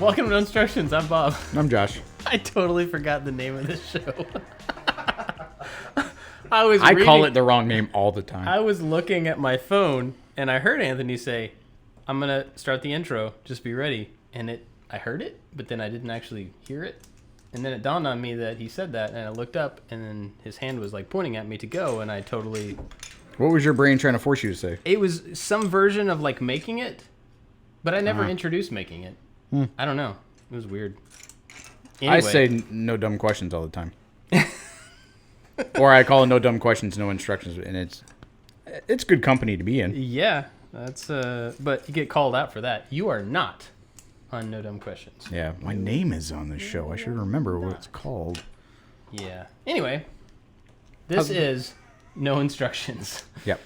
Welcome to Instructions. I'm Bob. I'm Josh. I totally forgot the name of this show. I call it the wrong name all the time. I was looking at my phone and I heard Anthony say, "I'm gonna start the intro. Just be ready." And I heard it, but then I didn't actually hear it. And then it dawned on me that he said that, and I looked up, and then his hand was like pointing at me to go, and I totally. What was your brain trying to force you to say? It was some version of like making it, but I never introduced making it. I don't know. It was weird. Anyway. I say no dumb questions all the time. Or I call it no dumb questions, no instructions, and it's good company to be in. Yeah, that's but you get called out for that. You are not on No Dumb Questions. Yeah, my name is on the show. I should remember what it's called. Yeah. Anyway, this is No Instructions. Yep.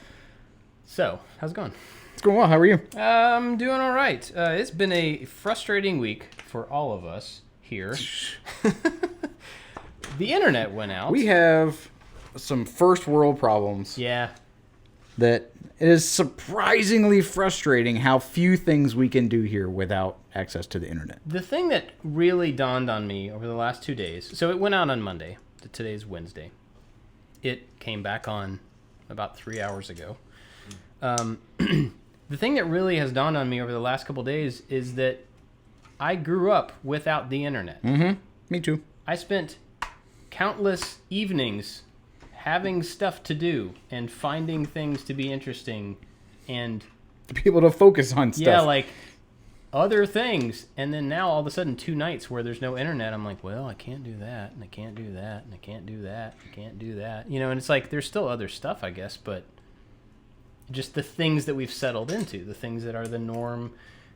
So, how's it going? It's going well. How are you? I'm doing all right. It's been a frustrating week for all of us here. The internet went out. We have some first world problems. Yeah. That it is surprisingly frustrating how few things we can do here without access to the internet. The thing that really dawned on me over the last 2 days, so it went out on Monday. Today's Wednesday. It came back on about 3 hours ago. The thing that really has dawned on me over the last couple days is that I grew up without the internet. Mm-hmm. Me too. I spent countless evenings having stuff to do and finding things to be interesting and to be able to focus on stuff. Yeah, like other things. And then now all of a sudden 2 nights where there's no internet, I'm like, well, I can't do that, and I can't do that, and I can't do that, I can't do that. You know, and it's like there's still other stuff, I guess, but just the things that we've settled into, the things that are the norm.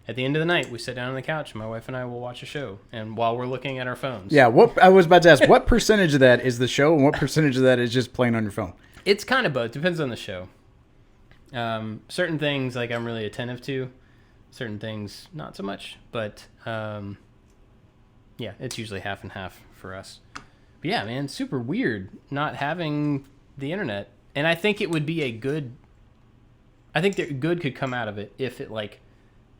At the end of the night, we sit down on the couch, and my wife and I will watch a show, and while we're looking at our phones. Yeah, what I was about to ask, what percentage of that is the show, and what percentage of that is just playing on your phone? It's kind of both. Depends on the show. Certain things, like, I'm really attentive to. Certain things, not so much. But, yeah, it's usually half and half for us. But, yeah, man, super weird not having the internet. And I think it would be a good... I think that good could come out of it if it, like...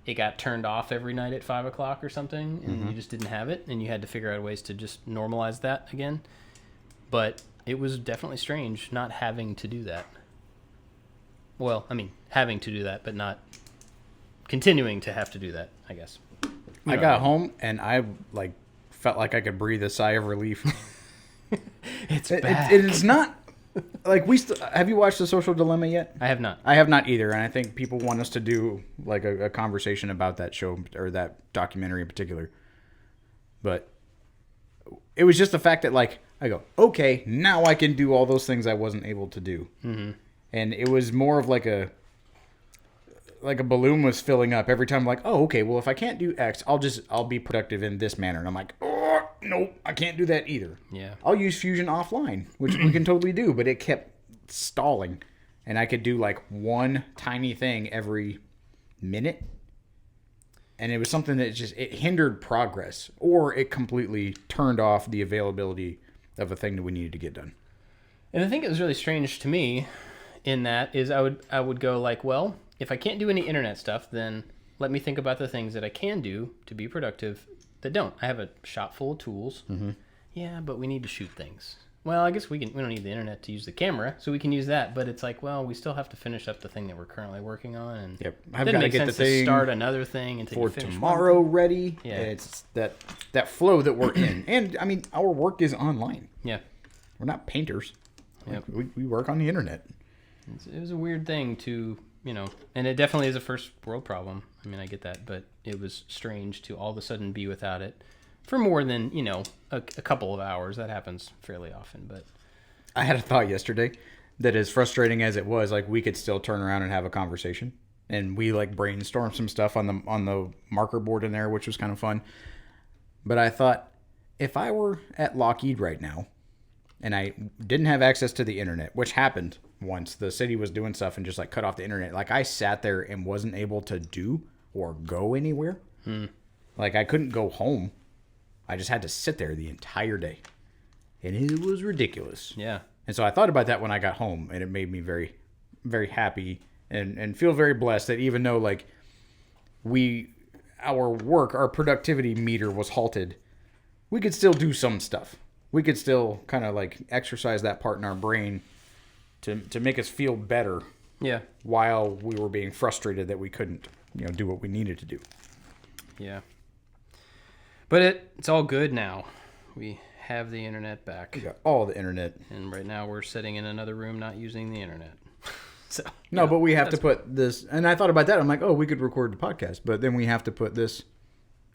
It got turned off every night at 5 o'clock or something, and you just didn't have it, and you had to figure out ways to just normalize that again. But it was definitely strange not having to do that. Well, I mean, having to do that, but not continuing to have to do that, I guess. I got home, and I felt like I could breathe a sigh of relief. It's back. It is not... have you watched The Social Dilemma yet? I have not. I have not either, and I think people want us to do like a conversation about that show or that documentary in particular. But it was just the fact that I go, okay, now I can do all those things I wasn't able to do. Mm-hmm. And it was more of like a balloon was filling up every time. Like, oh, okay, well if I can't do X, I'll be productive in this manner. And I'm like, oh, nope, I can't do that either. Yeah. I'll use Fusion offline, which we can totally do, but it kept stalling. And I could do like one tiny thing every minute. And it was something that it hindered progress, or it completely turned off the availability of a thing that we needed to get done. And I think it was really strange to me in that is I would go like, well, if I can't do any internet stuff, then let me think about the things that I can do to be productive that don't. I have a shop full of tools. Mm-hmm. Yeah, but we need to shoot things. Well, I guess we don't need the internet to use the camera, so we can use that. But it's like, well, we still have to finish up the thing that we're currently working on, and yep, it doesn't make sense to start another thing until you finish tomorrow ready. Yeah, it's that flow that we're in, and I mean, our work is online. Yeah, we're not painters. Yep. We work on the internet. It was a weird thing to. And it definitely is a first world problem. I mean, I get that, but it was strange to all of a sudden be without it for more than, a couple of hours. That happens fairly often, but... I had a thought yesterday that as frustrating as it was, we could still turn around and have a conversation. And we, brainstormed some stuff on the marker board in there, which was kind of fun. But I thought, if I were at Lockheed right now, and I didn't have access to the internet, which happened once. The city was doing stuff and just cut off the internet. I sat there and wasn't able to do or go anywhere. I couldn't go home. I just had to sit there the entire day. And it was ridiculous. Yeah. And so I thought about that when I got home, and it made me very, very happy and feel very blessed that even though our work, our productivity meter was halted, we could still do some stuff. We could still kind of like exercise that part in our brain to make us feel better. Yeah. While we were being frustrated that we couldn't, do what we needed to do. Yeah. But it's all good now. We have the internet back. We got all the internet. And right now we're sitting in another room not using the internet. So no, but we have to put this, and I thought about that. I'm like, oh, we could record the podcast, but then we have to put this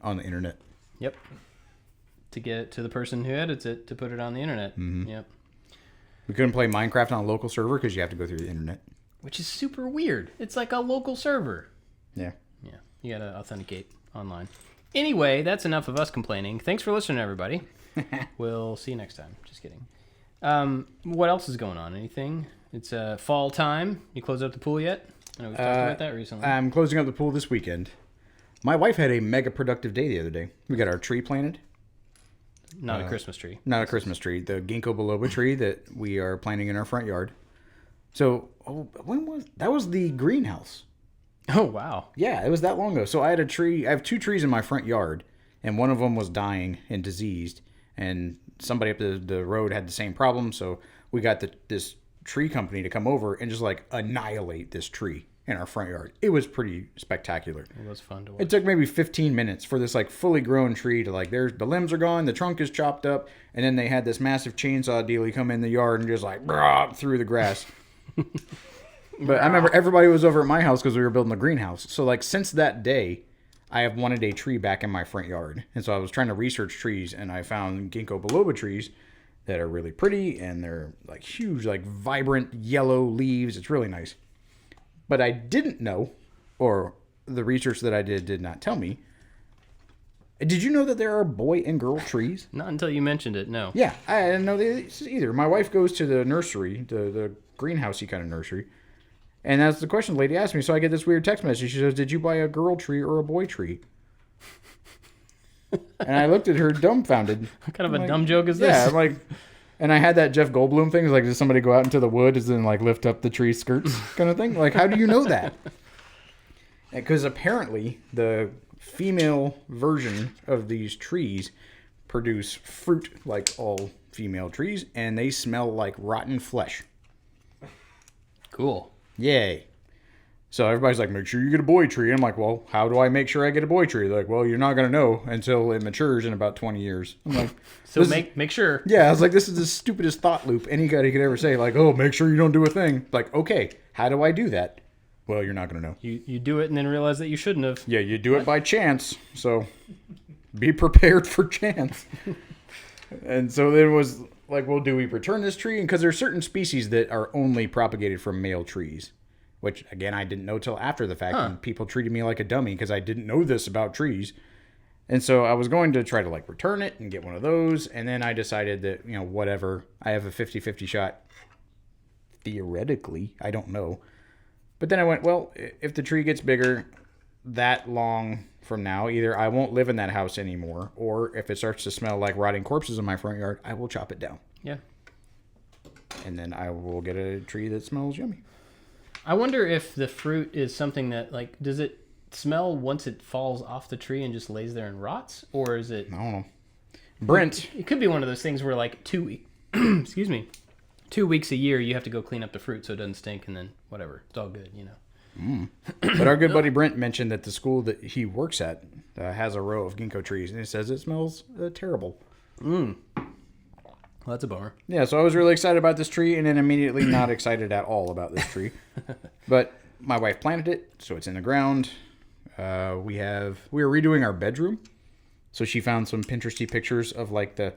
on the internet. Yep. To get it to the person who edits it to put it on the internet. Mm-hmm. Yep. We couldn't play Minecraft on a local server because you have to go through the internet. Which is super weird. It's like a local server. Yeah. Yeah. You gotta authenticate online. Anyway, that's enough of us complaining. Thanks for listening, everybody. We'll see you next time. Just kidding. What else is going on? Anything? It's fall time. You closed up the pool yet? I know we've talked about that recently. I'm closing up the pool this weekend. My wife had a mega productive day the other day. We got our tree planted. Not a Christmas tree. Not a Christmas tree. The ginkgo biloba tree that we are planting in our front yard. So, that was the greenhouse. Oh, wow. Yeah, it was that long ago. So I had a tree. I have 2 trees in my front yard, and one of them was dying and diseased. And somebody up the road had the same problem. So we got this tree company to come over and just like annihilate this tree in our front yard. It was pretty spectacular. It was fun to watch. It took maybe 15 minutes for this like fully grown tree to like, the limbs are gone, the trunk is chopped up, and then they had this massive chainsaw dealie come in the yard and just like through the grass. But I remember everybody was over at my house because we were building the greenhouse. So like since that day, I have wanted a tree back in my front yard. And so I was trying to research trees, and I found ginkgo biloba trees that are really pretty, and they're like huge, like vibrant yellow leaves. It's really nice. But I didn't know, or the research that I did not tell me. Did you know that there are boy and girl trees? Not until you mentioned it, no. Yeah, I didn't know this either. My wife goes to the nursery, the greenhousey kind of nursery. And that's the question the lady asked me. So I get this weird text message. She says, did you buy a girl tree or a boy tree? And I looked at her dumbfounded. What kind of a dumb joke is this? Yeah, I'm like, and I had that Jeff Goldblum thing. Like, does somebody go out into the woods and like lift up the tree skirts kind of thing? Like, how do you know that? Because apparently the female version of these trees produce fruit like all female trees, and they smell like rotten flesh. Cool. Yay. So everybody's like, make sure you get a boy tree. I'm like, well, how do I make sure I get a boy tree? They're like, well, you're not going to know until it matures in about 20 years. I'm like, so make sure. Yeah, I was like, this is the stupidest thought loop anybody could ever say. Like, oh, make sure you don't do a thing. Like, okay, how do I do that? Well, you're not going to know. You do it and then realize that you shouldn't have. Yeah, you do it by chance. So be prepared for chance. And so then it was like, well, do we return this tree? And because there are certain species that are only propagated from male trees, which, again, I didn't know till after the fact. And people treated me like a dummy because I didn't know this about trees. And so I was going to try to like return it and get one of those. And then I decided that, whatever, I have a 50-50 shot. Theoretically, I don't know. But then I went, well, if the tree gets bigger that long from now, either I won't live in that house anymore, or if it starts to smell like rotting corpses in my front yard, I will chop it down. Yeah. And then I will get a tree that smells yummy. I wonder if the fruit is something that, like, does it smell once it falls off the tree and just lays there and rots? Or is it... I don't know. Brent. It could be one of those things where, like, 2 weeks a year you have to go clean up the fruit so it doesn't stink, and then whatever. It's all good, But our good buddy Brent mentioned that the school that he works at has a row of ginkgo trees, and he says it smells terrible. Well, that's a bummer. Yeah, so I was really excited about this tree, and then immediately not excited at all about this tree. But my wife planted it, so it's in the ground. We were redoing our bedroom, so she found some Pinteresty pictures of like the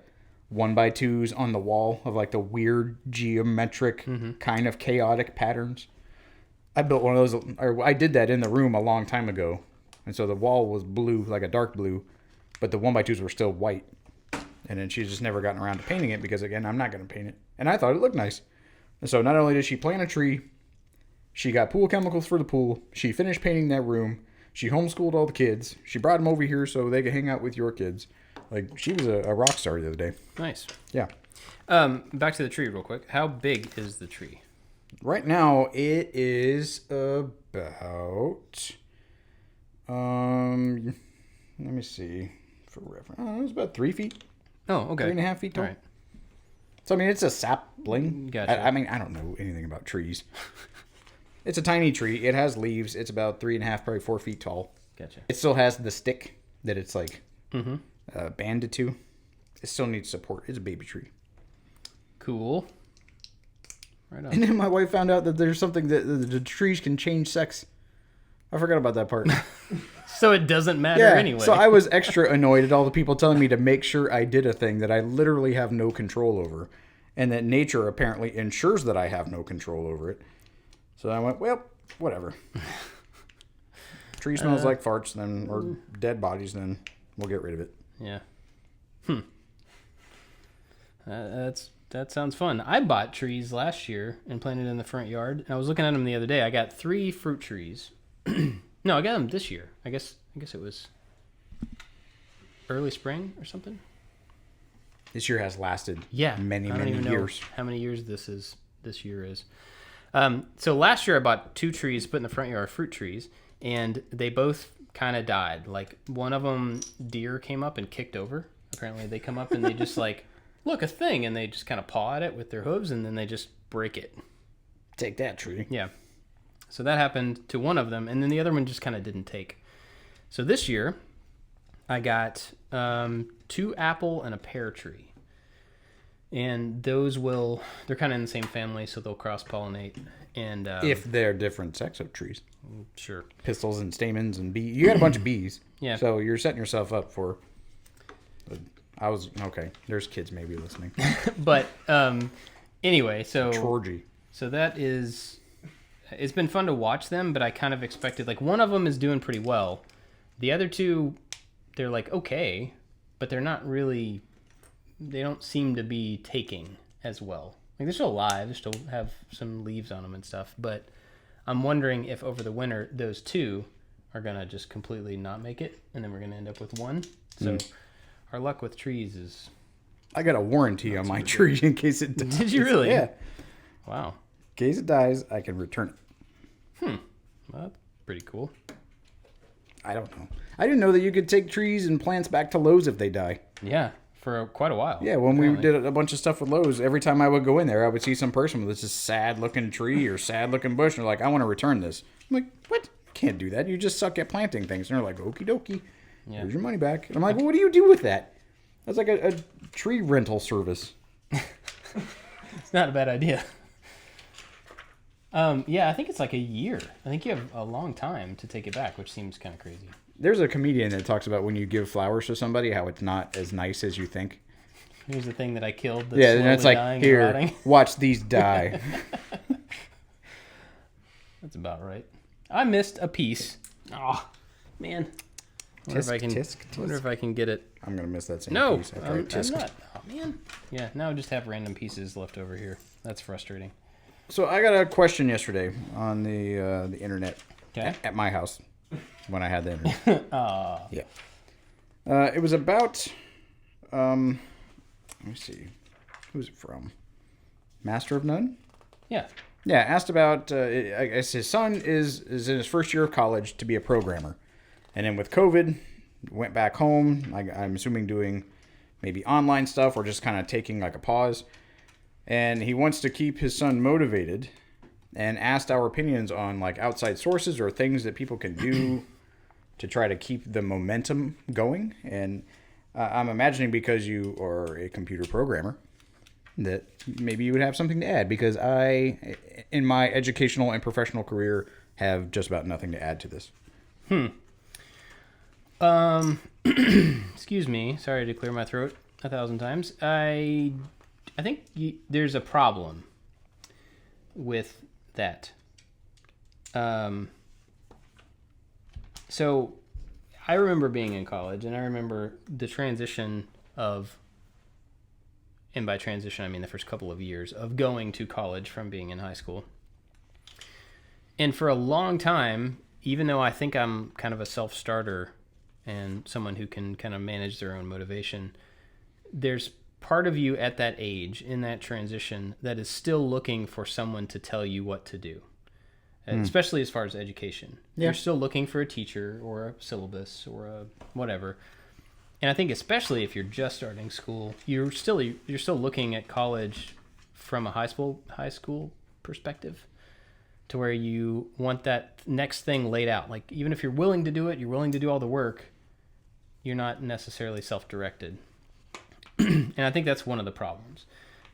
1x2s on the wall of like the weird geometric kind of chaotic patterns. I built one of those, or I did that in the room a long time ago, and so the wall was blue, like a dark blue, but the 1x2s were still white. And then she's just never gotten around to painting it because, again, I'm not going to paint it. And I thought it looked nice. And so not only did she plant a tree, she got pool chemicals for the pool. She finished painting that room. She homeschooled all the kids. She brought them over here so they could hang out with your kids. Like, she was a rock star the other day. Nice. Yeah. Back to the tree real quick. How big is the tree? Right now, it is about... Let me see. For reference, it was about 3 feet, Oh, okay. 3.5 feet tall. All right. So, I mean, it's a sapling. Gotcha. I mean, I don't know anything about trees. It's a tiny tree. It has leaves. It's about 3.5, probably 4 feet tall. Gotcha. It still has the stick that it's like Mm-hmm. banded to. It still needs support. It's a baby tree. Cool. Right on. And then my wife found out that there's something that the trees can change sex. I forgot about that part. So it doesn't matter anyway. So I was extra annoyed at all the people telling me to make sure I did a thing that I literally have no control over. And that nature apparently ensures that I have no control over it. So I went, well, whatever. Tree smells like farts, then or dead bodies, then we'll get rid of it. Yeah. That sounds fun. I bought trees last year and planted in the front yard. I was looking at them the other day. I got 3 fruit trees. No, I got them this year. I guess it was early spring or something. This year has lasted Many years. How many years this year is. So last year I bought 2 trees to put in the front yard, fruit trees, and they both kind of died. Like one of them, deer came up and kicked over. Apparently they come up and they just like, look, a thing, and they just kind of paw at it with their hooves, and then they just break it. Take that, tree. Yeah. So that happened to one of them, and then the other one just kind of didn't take. So this year, I got 2 apple and a pear tree. And those they're kind of in the same family, so they'll cross-pollinate. And if they're different sex of trees. Sure. Pistils and stamens and bees. You got a bunch of bees. Yeah. So you're setting yourself up for... Okay, there's kids maybe listening. But anyway, so... Georgie. So that is... It's been fun to watch them, but I kind of expected... Like, one of them is doing pretty well. The other 2, they're like, okay, but they're not really... They don't seem to be taking as well. Like, they're still alive. They still have some leaves on them and stuff. But I'm wondering if over the winter, those 2 are going to just completely not make it. And then we're going to end up with 1. So our luck with trees is... I got a warranty on my tree in case it dies. Did you really? Yeah. Wow. In case it dies, I can return it. Well, that's pretty cool. I don't know. I didn't know that you could take trees and plants back to Lowe's if they die. Yeah, for quite a while. Yeah, when we did a bunch of stuff with Lowe's, every time I would go in there, I would see some person with this sad-looking tree or sad-looking bush, and they're like, I want to return this. I'm like, what? You can't do that. You just suck at planting things. And they're like, okie dokie. Yeah. Here's your money back. And I'm like, well, what do you do with that? That's like a tree rental service. It's not a bad idea. Yeah, I think it's like a year. I think you have a long time to take it back, which seems kind of crazy. There's a comedian that talks about when you give flowers to somebody, how it's not as nice as you think. Here's the thing that I killed. That's and it's like, dying here, and rotting. watch these die. That's about right. I missed a piece. Oh, man. Wonder if I can get it. I'm going to miss that same piece. I'm not. Oh, man. Yeah, now I just have random pieces left over here. That's frustrating. So I got a question yesterday on the internet at my house when I had the internet. Yeah. It was about, let me see, who's it from? Master of None? Yeah. Yeah, asked about, I guess his son is in his first year of college to be a programmer. And then with COVID, went back home, I'm assuming doing maybe online stuff or just kind of taking like a pause. And he wants to keep his son motivated and asked our opinions on like outside sources or things that people can do to try to keep the momentum going. And I'm imagining because you are a computer programmer that maybe you would have something to add, because I, in my educational and professional career, have just about nothing to add to this. Excuse me. Sorry to clear my throat 1,000 times. I think there's a problem with that. So I remember being in college, and I remember the transition of, and by transition I mean the first couple of years of going to college from being in high school. And for a long time, even though I think I'm kind of a self-starter and someone who can kind of manage their own motivation, there's part of you at that age, in that transition, that is still looking for someone to tell you what to do. especially as far as education. Yeah. You're still looking for a teacher or a syllabus or a whatever. And I think especially if you're just starting school, you're still looking at college from a high school perspective, to where you want that next thing laid out. Like, even if you're willing to do it, you're willing to do all the work, you're not necessarily self-directed. And I think that's one of the problems.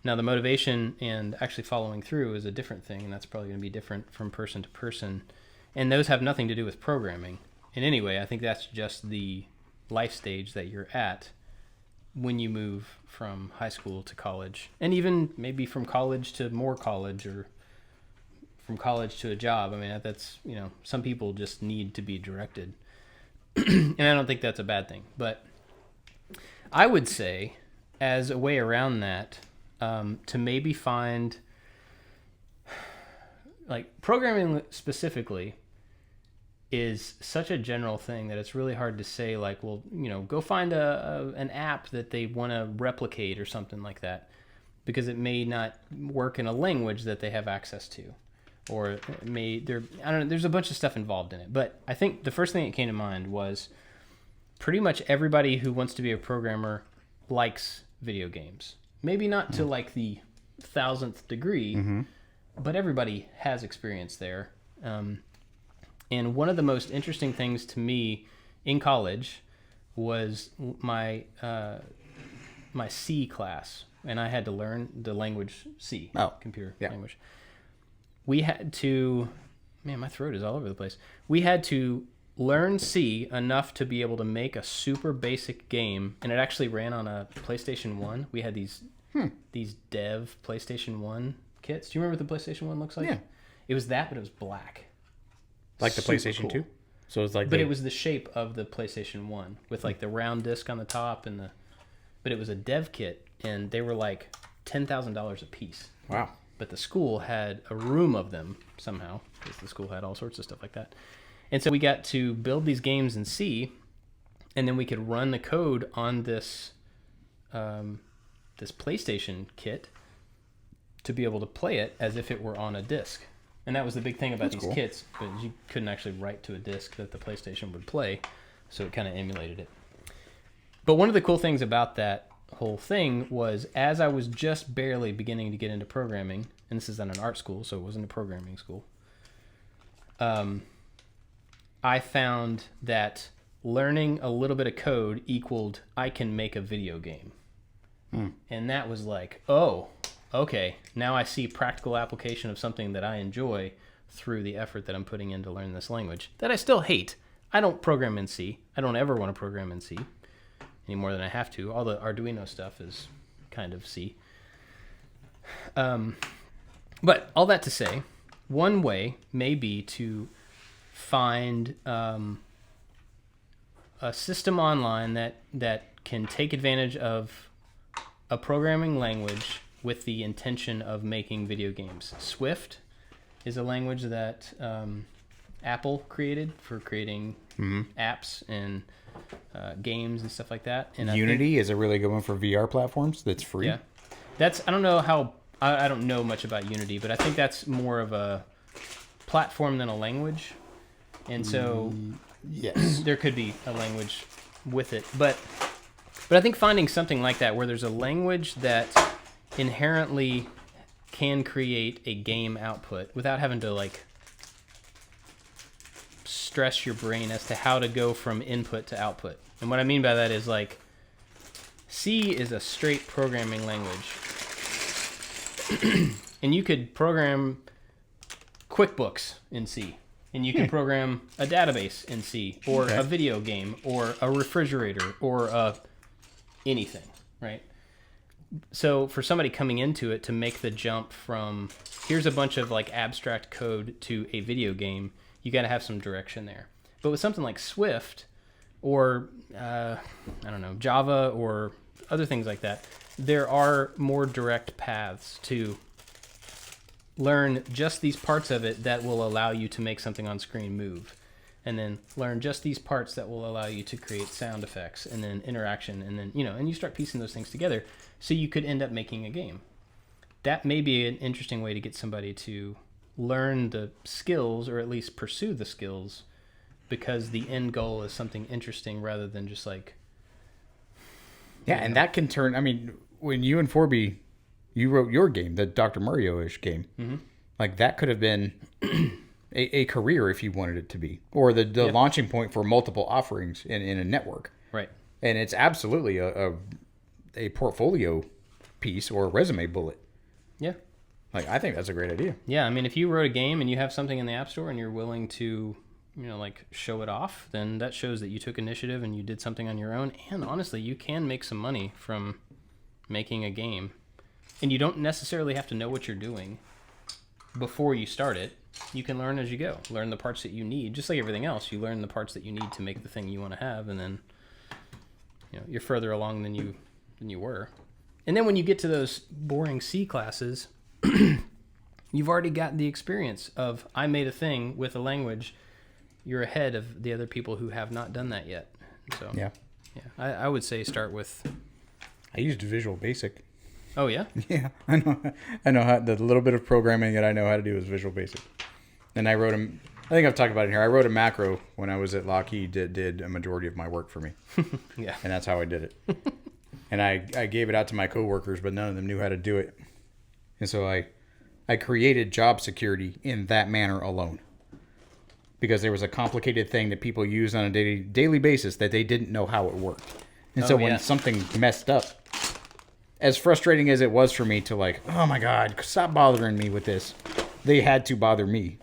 Now, the motivation and actually following through is a different thing, and that's probably going to be different from person to person. And those have nothing to do with programming in any way. I think that's just the life stage that you're at when you move from high school to college, and even maybe from college to more college, or from college to a job. I mean, that's, some people just need to be directed. And I don't think that's a bad thing. But I would say, as a way around that, to maybe find, like, programming specifically is such a general thing that it's really hard to say, like, well, go find an app that they want to replicate or something like that, because it may not work in a language that they have access to. Or I don't know, there's a bunch of stuff involved in it. But I think the first thing that came to mind was pretty much everybody who wants to be a programmer likes video games. Maybe not to like the 1,000th degree, but everybody has experience there. And one of the most interesting things to me in college was my C class, and I had to learn the language C, computer language. We had to, man, my throat is all over the place. We had to learn C enough to be able to make a super basic game, and it actually ran on a PlayStation 1. We had these dev PlayStation 1 kits. Do you remember what the PlayStation 1 looks like? Yeah. It was that, but it was black. Like the PlayStation 2? So it's like, but it was the shape of the PlayStation 1 with like the round disc on the top, but it was a dev kit, and they were like $10,000 a piece. Wow. But the school had a room of them somehow, because the school had all sorts of stuff like that. And so we got to build these games in C, and then we could run the code on this this PlayStation kit to be able to play it as if it were on a disc. And that was the big thing about these kits, but you couldn't actually write to a disc that the PlayStation would play, so it kind of emulated it. But one of the cool things about that whole thing was, as I was just barely beginning to get into programming, and this is at an art school, so it wasn't a programming school, I found that learning a little bit of code equaled I can make a video game. And that was like, oh, okay, now I see practical application of something that I enjoy through the effort that I'm putting in to learn this language that I still hate. I don't program in C. I don't ever want to program in C any more than I have to. All the Arduino stuff is kind of C. But all that to say, one way may be to find a system online that can take advantage of a programming language with the intention of making video games. Swift is a language that Apple created for creating apps and games and stuff like that. And Unity is a really good one for VR platforms that's free. Yeah. I don't know how, I don't know much about Unity, but I think that's more of a platform than a language. And so yes, there could be a language with it. But I think finding something like that where there's a language that inherently can create a game output without having to like stress your brain as to how to go from input to output. And what I mean by that is, like, C is a straight programming language. And you could program QuickBooks in C. And you can program a database in C, or a video game, or a refrigerator, or anything, right? So for somebody coming into it to make the jump from here's a bunch of like abstract code to a video game, you got to have some direction there. But with something like Swift or I don't know, Java or other things like that, there are more direct paths to learn just these parts of it that will allow you to make something on screen move, and then learn just these parts that will allow you to create sound effects, and then interaction, and then, and you start piecing those things together so you could end up making a game. That may be an interesting way to get somebody to learn the skills, or at least pursue the skills, because the end goal is something interesting rather than just like. Yeah, and that can turn. I mean, when you and Forby, you wrote your game, the Dr. Mario-ish game, like that could have been a career if you wanted it to be, or the launching point for multiple offerings in a network. Right. And it's absolutely a portfolio piece or a resume bullet. Yeah. Like, I think that's a great idea. Yeah, I mean, if you wrote a game and you have something in the App Store and you're willing to, like show it off, then that shows that you took initiative and you did something on your own. And honestly, you can make some money from making a game. And you don't necessarily have to know what you're doing before you start it. You can learn as you go. Learn the parts that you need. Just like everything else, you learn the parts that you need to make the thing you want to have, and then you're further along than you were. And then when you get to those boring C classes, you've already got the experience of, I made a thing with a language. You're ahead of the other people who have not done that yet. So yeah, I would say start with. I used Visual Basic. Oh yeah. Yeah, I know how the little bit of programming that I know how to do is Visual Basic. And I wrote I think I've talked about it here. I wrote a macro when I was at Lockheed. Did a majority of my work for me. Yeah. And that's how I did it. And I gave it out to my coworkers, but none of them knew how to do it. And so I created job security in that manner alone. Because there was a complicated thing that people use on a daily basis that they didn't know how it worked. And so when something messed up, as frustrating as it was for me to like, oh my God, stop bothering me with this, they had to bother me.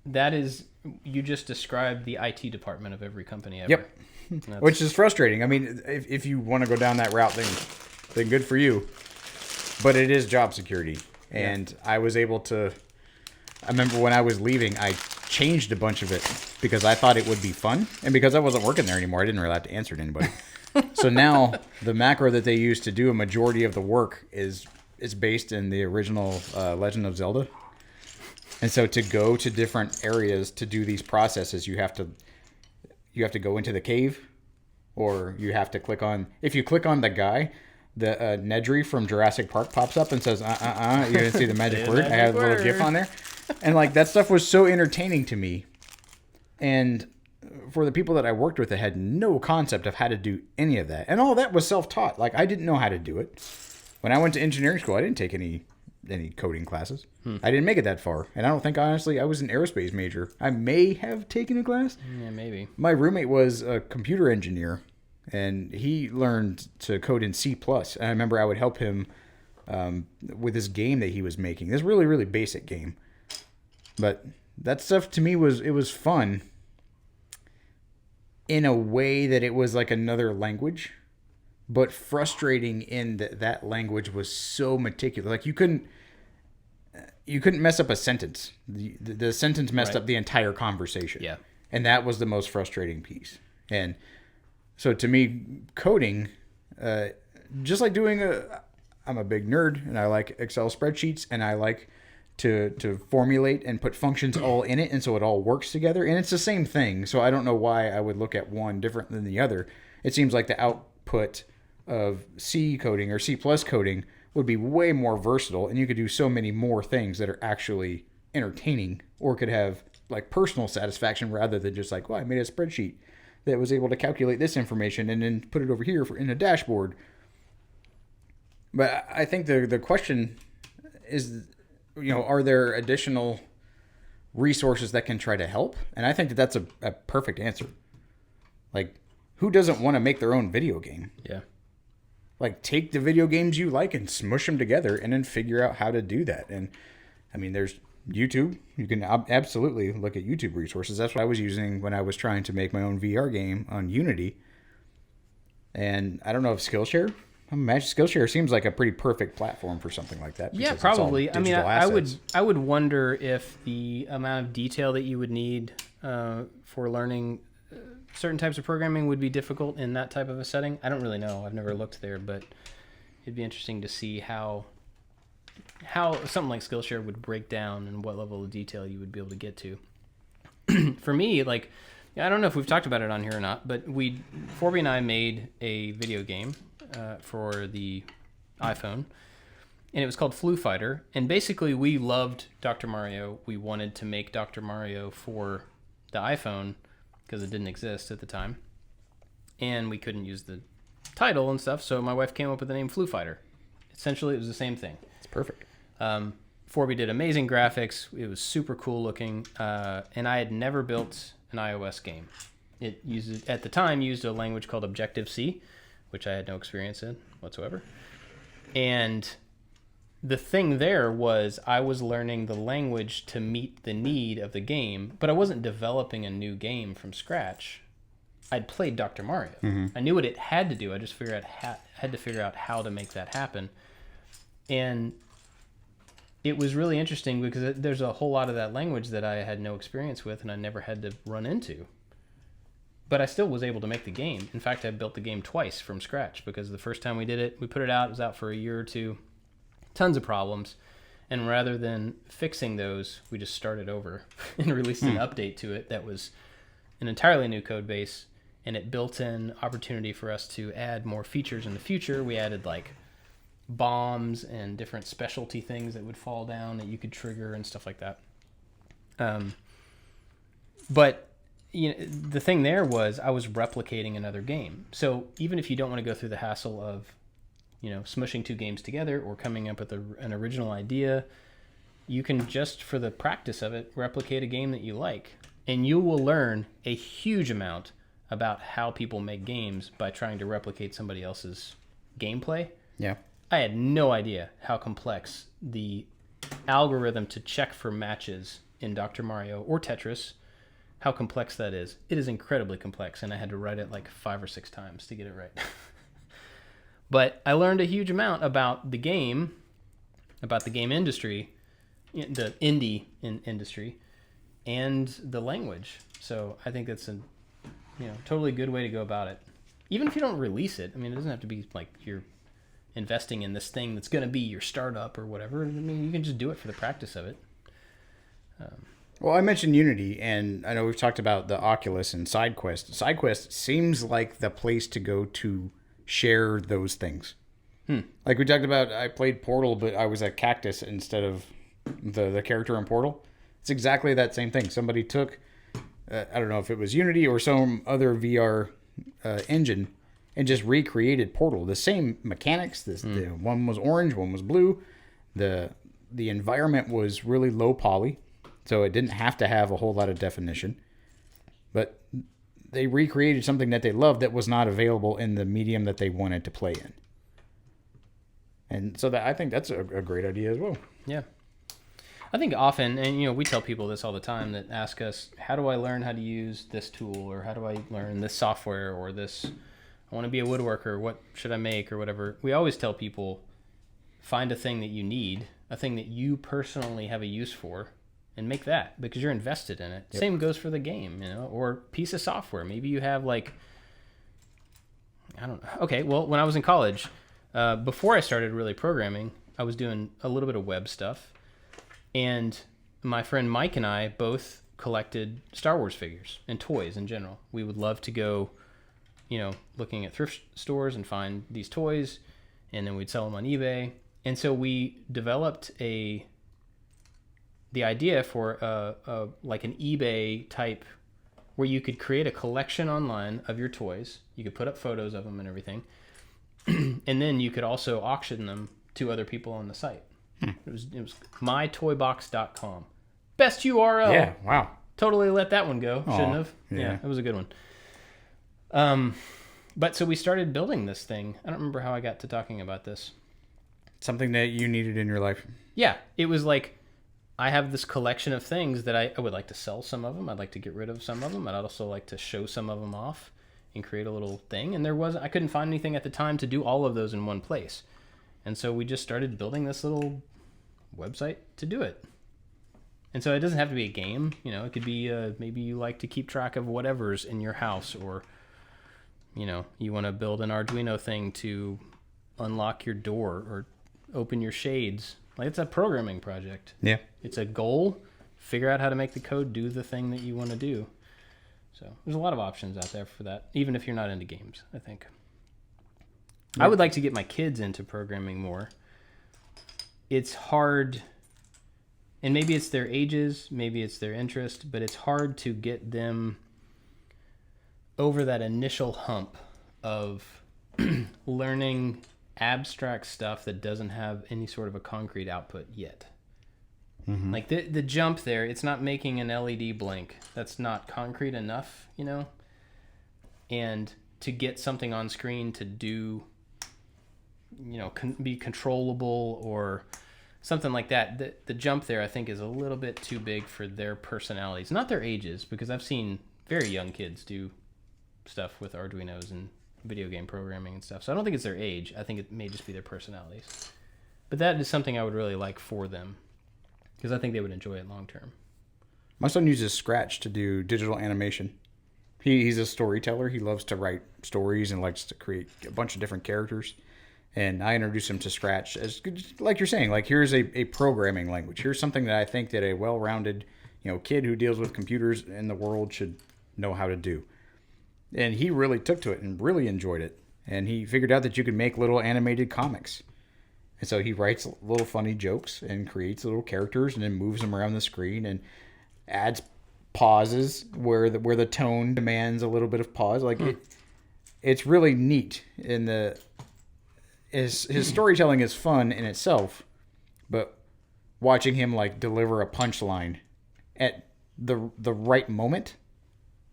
That is, you just described the IT department of every company ever. Yep. Which is frustrating. I mean, if you want to go down that route, then good for you. But it is job security. And I was able to, I remember when I was leaving, I changed a bunch of it because I thought it would be fun. And because I wasn't working there anymore, I didn't really have to answer to anybody. So now the macro that they use to do a majority of the work is based in the original Legend of Zelda. And so to go to different areas to do these processes, you have to go into the cave, or you have to click on, if you click on the guy, the Nedry from Jurassic Park pops up and says, you didn't see the magic word. I have a little GIF on there. And like that stuff was so entertaining to me. And for the people that I worked with that had no concept of how to do any of that. And all that was self-taught. Like I didn't know how to do it. When I went to engineering school, I didn't take any coding classes. I didn't make it that far. And I don't think, honestly, I was an aerospace major. I may have taken a class. Yeah, maybe. My roommate was a computer engineer, and he learned to code in C++. And I remember I would help him with this game that he was making. This really, really basic game. But that stuff to me was fun in a way that it was like another language, but frustrating in that language was so meticulous. Like you couldn't mess up a sentence. The sentence messed up the entire conversation. Yeah. And that was the most frustrating piece. And so to me, coding, just like I'm a big nerd and I like Excel spreadsheets and I like to formulate and put functions all in it, and so it all works together. And it's the same thing, so I don't know why I would look at one different than the other. It seems like the output of C coding or C+ coding would be way more versatile, and you could do so many more things that are actually entertaining or could have like personal satisfaction rather than just like, well, I made a spreadsheet that was able to calculate this information and then put it over here in a dashboard. But I think the question is, are there additional resources that can try to help? And I think that's a perfect answer. Like, who doesn't want to make their own video game? Yeah. Like, take the video games you like and smush them together and then figure out how to do that. And, I mean, there's YouTube. You can absolutely look at YouTube resources. That's what I was using when I was trying to make my own VR game on Unity. And I don't know if Skillshare... Imagine Skillshare seems like a pretty perfect platform for something like that. Yeah, probably. I mean, I would wonder if the amount of detail that you would need for learning certain types of programming would be difficult in that type of a setting. I don't really know. I've never looked there, but it'd be interesting to see how something like Skillshare would break down and what level of detail you would be able to get to. For me, like, I don't know if we've talked about it on here or not, but Forby and I made a video game for the iPhone, and it was called Flu Fighter. And basically, we loved Dr. Mario. We wanted to make Dr. Mario for the iPhone because it didn't exist at the time, and we couldn't use the title and stuff. So my wife came up with the name Flu Fighter. Essentially, it was the same thing. It's perfect. Forby did amazing graphics. It was super cool looking, and I had never built an iOS game. It at the time used a language called Objective-C, which I had no experience in whatsoever. And the thing there was I was learning the language to meet the need of the game, but I wasn't developing a new game from scratch. I'd played Dr. Mario. Mm-hmm. I knew what it had to do. I just had to figure out how to make that happen. And it was really interesting because there's a whole lot of that language that I had no experience with and I never had to run into. But I still was able to make the game. In fact, I built the game twice from scratch because the first time we did it, we put it was out for a year or two. Tons of problems. And rather than fixing those, we just started over and released an update to it that was an entirely new code base. And it built in opportunity for us to add more features in the future. We added like bombs and different specialty things that would fall down that you could trigger and stuff like that. But the thing there was I was replicating another game. So even if you don't want to go through the hassle of, smushing two games together or coming up with an original idea, you can just, for the practice of it, replicate a game that you like. And you will learn a huge amount about how people make games by trying to replicate somebody else's gameplay. Yeah. I had no idea how complex the algorithm to check for matches in Dr. Mario or Tetris, how complex that is. It is incredibly complex, and I had to write it like 5 or 6 times to get it right. But I learned a huge amount about the game industry, the indie industry, and the language. So I think that's a totally good way to go about it. Even if you don't release it, I mean, it doesn't have to be like you're investing in this thing that's going to be your startup or whatever. I mean, you can just do it for the practice of it. Well, I mentioned Unity, and I know we've talked about the Oculus and SideQuest. SideQuest seems like the place to go to share those things. Like we talked about, I played Portal, but I was a cactus instead of the character in Portal. It's exactly that same thing. Somebody took, I don't know if it was Unity or some other VR engine, and just recreated Portal. The same mechanics. One was orange, one was blue. The environment was really low poly, so it didn't have to have a whole lot of definition. But they recreated something that they loved that was not available in the medium that they wanted to play in. And so I think that's a great idea as well. Yeah. I think often, and we tell people this all the time that ask us, how do I learn how to use this tool, or how do I learn this software, or this, I want to be a woodworker, what should I make, or whatever. We always tell people, find a thing that you need, a thing that you personally have a use for, and make that, because you're invested in it. Yep. Same goes for the game, or piece of software. Maybe you have I don't know. Okay, well, when I was in college, before I started really programming, I was doing a little bit of web stuff. And my friend Mike and I both collected Star Wars figures and toys in general. We would love to go, looking at thrift stores and find these toys, and then we'd sell them on eBay. And so we developed the idea for like an eBay type where you could create a collection online of your toys. You could put up photos of them and everything. And then you could also auction them to other people on the site. It was mytoybox.com. Best URL. Yeah, wow. Totally let that one go. Shouldn't have. Yeah, it was a good one. But so we started building this thing. I don't remember how I got to talking about this. Something that you needed in your life. Yeah, it was like I have this collection of things that I would like to sell some of them. I'd like to get rid of some of them. I'd also like to show some of them off and create a little thing. And I couldn't find anything at the time to do all of those in one place. And so we just started building this little website to do it. And so it doesn't have to be a game. It could be maybe you like to keep track of whatever's in your house, or, you want to build an Arduino thing to unlock your door or open your shades. Like, it's a programming project. Yeah. It's a goal. Figure out how to make the code do the thing that you want to do. So there's a lot of options out there for that, even if you're not into games, I think. Yeah. I would like to get my kids into programming more. it's hard, and maybe it's their ages, maybe it's their interest, but it's hard to get them over that initial hump of learning abstract stuff that doesn't have any sort of a concrete output yet. Mm-hmm. Like the jump there, it's not making an LED blink. That's not concrete enough, you know? And to get something on screen to do, you know, be controllable or something like that, the jump there I think is a little bit too big for their personalities. Not their ages, because I've seen very young kids do stuff with Arduinos and video game programming and stuff. So I don't think it's their age. I think it may just be their personalities. But that is something I would really like for them, because I think they would enjoy it long term. My son uses Scratch to do digital animation. He's a storyteller. He loves to write stories and likes to create a bunch of different characters. And I introduced him to Scratch as, like you're saying, like here's a programming language. Here's something that I think that a well-rounded, you know, kid who deals with computers in the world should know how to do. And he really took to it and really enjoyed it. And he figured out that you could make little animated comics. And so he writes little funny jokes and creates little characters and then moves them around the screen and adds pauses where the tone demands a little bit of pause. Like it's really neat. And his storytelling is fun in itself, but watching him like deliver a punchline at the right moment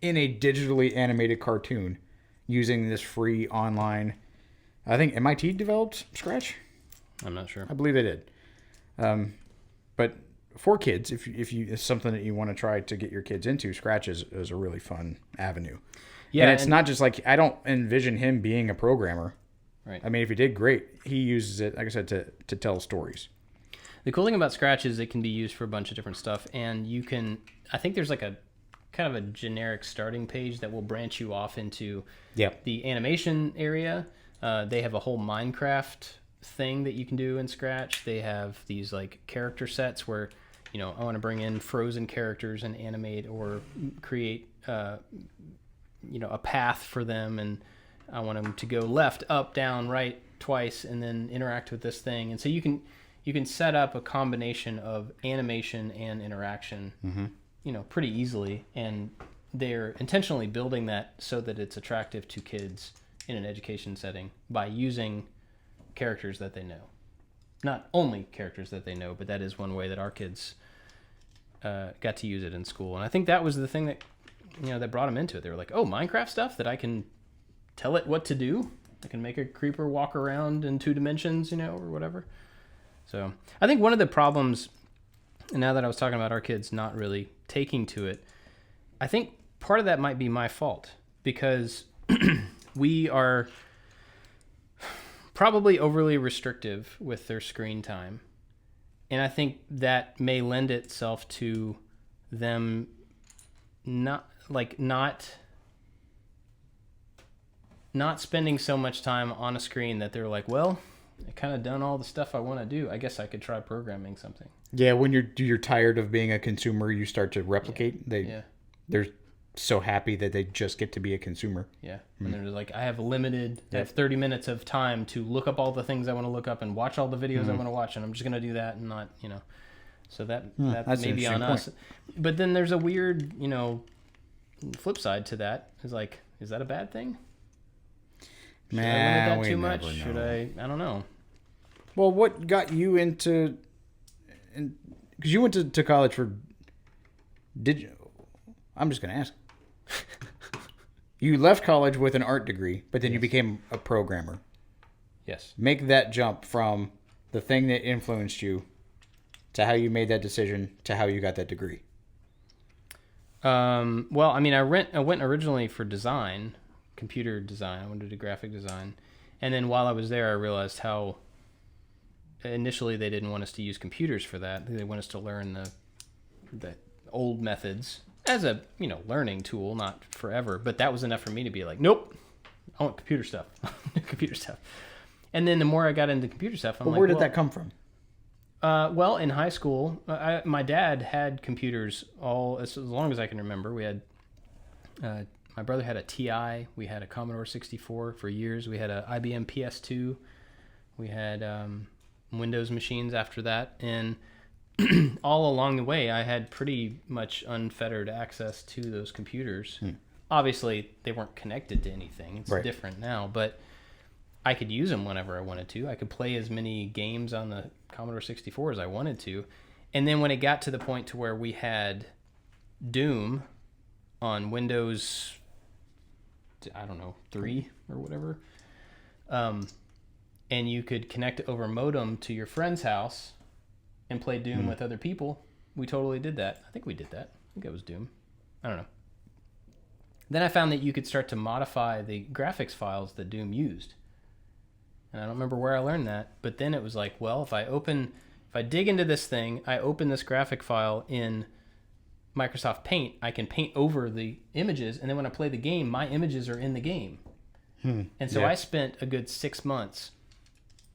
in a digitally animated cartoon using this free online, I think MIT developed Scratch. I'm not sure. I believe they did. But for kids, if it's something that you want to try to get your kids into, Scratch is a really fun avenue. Yeah, and it's not just like, I don't envision him being a programmer. Right. I mean, if he did, great. He uses it, like I said, to tell stories. The cool thing about Scratch is it can be used for a bunch of different stuff, and you can, I think there's like a kind of a generic starting page that will branch you off into the animation area. They have a whole Minecraft thing that you can do in Scratch. They have these like character sets where, you know, I want to bring in frozen characters and animate or create, you know, a path for them, and I want them to go left, up, down, right twice, and then interact with this thing. And so you can set up a combination of animation and interaction, you know, pretty easily. And they're intentionally building that so that it's attractive to kids in an education setting by using characters that they know. Not only characters that they know, but that is one way that our kids got to use it in school. And I think that was the thing that, you know, that brought them into it. They were like, oh, Minecraft stuff that I can tell it what to do. I can make a creeper walk around in 2 dimensions, you know, or whatever. So I think one of the problems, and now that I was talking about our kids not really taking to it, I think part of that might be my fault, because we are probably overly restrictive with their screen time. And I think that may lend itself to them not spending so much time on a screen that they're like, well, I kind of done all the stuff I want to do. I guess I could try programming something. Yeah, when you're tired of being a consumer, you start to replicate. They're so happy that they just get to be a consumer. Yeah, and they're like, I have 30 minutes of time to look up all the things I want to look up and watch all the videos I want to watch, and I'm just going to do that and not, you know. So that may be on us. But then there's a weird, you know, flip side to that. Is like, is that a bad thing? Should I limit that too much? Should I don't know. Well, what got you into, because you went to college for, I'm just going to ask. You left college with an art degree, but then you became a programmer. Yes. Make that jump from the thing that influenced you to how you made that decision to how you got that degree. Well, I mean, I went originally for design, computer design. I wanted to do graphic design. And then while I was there, I realized how initially they didn't want us to use computers for that. They want us to learn the old methods as a, you know, learning tool, not forever. But that was enough for me to be like, nope, I want computer stuff. Computer stuff. And then the more I got into computer stuff, I'm like, where did that come from? Well, in high school, my dad had computers as long as I can remember. We had, my brother had a TI. We had a Commodore 64 for years. We had a IBM PS2. We had Windows machines after that, and all along the way, I had pretty much unfettered access to those computers. Obviously, they weren't connected to anything. It's different now, but I could use them whenever I wanted to. I could play as many games on the Commodore 64 as I wanted to. And then when it got to the point to where we had Doom on Windows, I don't know, 3 or whatever, and you could connect it over modem to your friend's house and play Doom with other people, we totally did that. I think we did that. I think it was Doom. I don't know. Then I found that you could start to modify the graphics files that Doom used. And I don't remember where I learned that, but then it was like, well, if I dig into this thing, I open this graphic file in Microsoft Paint, I can paint over the images, and then when I play the game, my images are in the game. And so I spent a good 6 months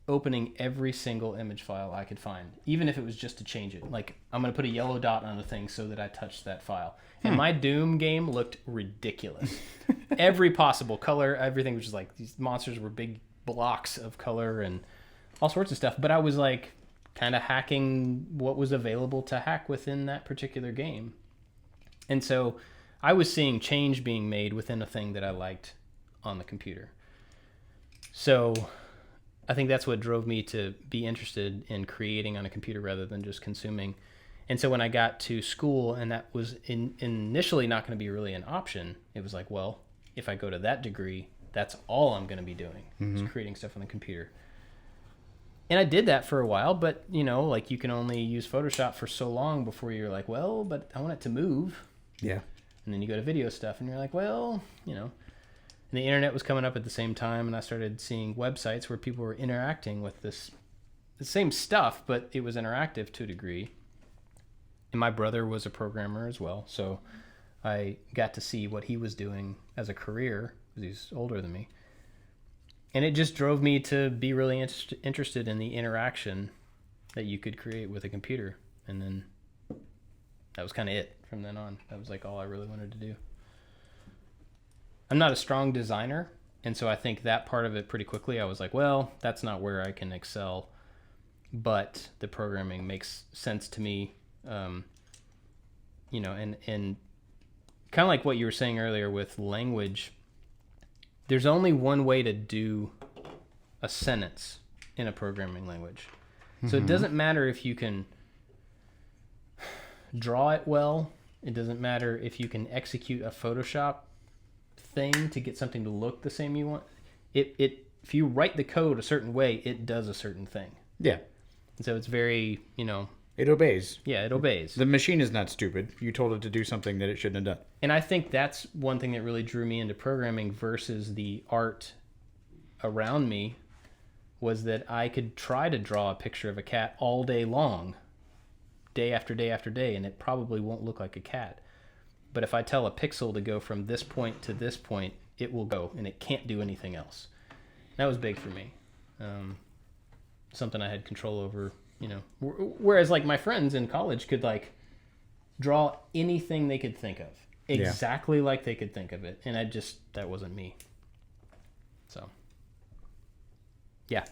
opening every single image file I could find, even if it was just to change it. Like, I'm going to put a yellow dot on the thing so that I touched that file. And my Doom game looked ridiculous. Every possible color, everything was just like, these monsters were big blocks of color and all sorts of stuff. But I was like kind of hacking what was available to hack within that particular game. And so I was seeing change being made within a thing that I liked on the computer. So I think that's what drove me to be interested in creating on a computer rather than just consuming. And so when I got to school, and that was initially not going to be really an option, it was like, well, if I go to that degree, that's all I'm going to be doing, is creating stuff on the computer. And I did that for a while, but, you know, like, you can only use Photoshop for so long before you're like, well, but I want it to move. Yeah. And then you go to video stuff, and you're like, well, you know. And the internet was coming up at the same time, and I started seeing websites where people were interacting with the same stuff, but it was interactive to a degree. And my brother was a programmer as well, so I got to see what he was doing as a career, because he's older than me. And it just drove me to be really interested in the interaction that you could create with a computer. And then that was kind of it from then on. That was like all I really wanted to do. I'm not a strong designer, and so I think that part of it pretty quickly, I was like, well, that's not where I can excel, but the programming makes sense to me, you know, and kind of like what you were saying earlier with language, there's only one way to do a sentence in a programming language. So it doesn't matter if you can draw it well. It doesn't matter if you can execute a Photoshop thing to get something to look the same you want. If you write the code a certain way, it does a certain thing. Yeah. And so it's very, you know, it obeys. Yeah, it obeys. The machine is not stupid. You told it to do something that it shouldn't have done. And I think that's one thing that really drew me into programming versus the art around me, was that I could try to draw a picture of a cat all day long, day after day after day, and it probably won't look like a cat. But if I tell a pixel to go from this point to this point, it will go, and it can't do anything else. That was big for me. Something I had control over, you know. Whereas, like, my friends in college could, like, draw anything they could think of. Exactly like they could think of it. And that wasn't me. So, yeah.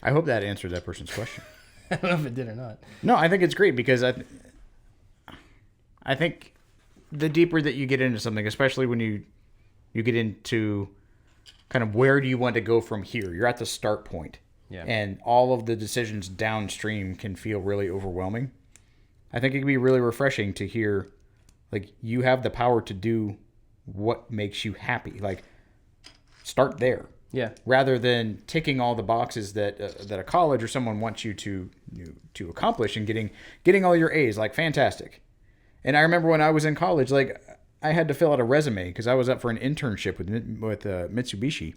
I hope that answered that person's question. I don't know if it did or not. No, I think it's great, because I think the deeper that you get into something, especially when you get into kind of where do you want to go from here, you're at the start point. Yeah. And all of the decisions downstream can feel really overwhelming. I think it can be really refreshing to hear, like, you have the power to do what makes you happy. Like, start there. Yeah. Rather than ticking all the boxes that a college or someone wants you to accomplish, and getting all your A's, like, fantastic. And I remember when I was in college, like, I had to fill out a resume because I was up for an internship with Mitsubishi.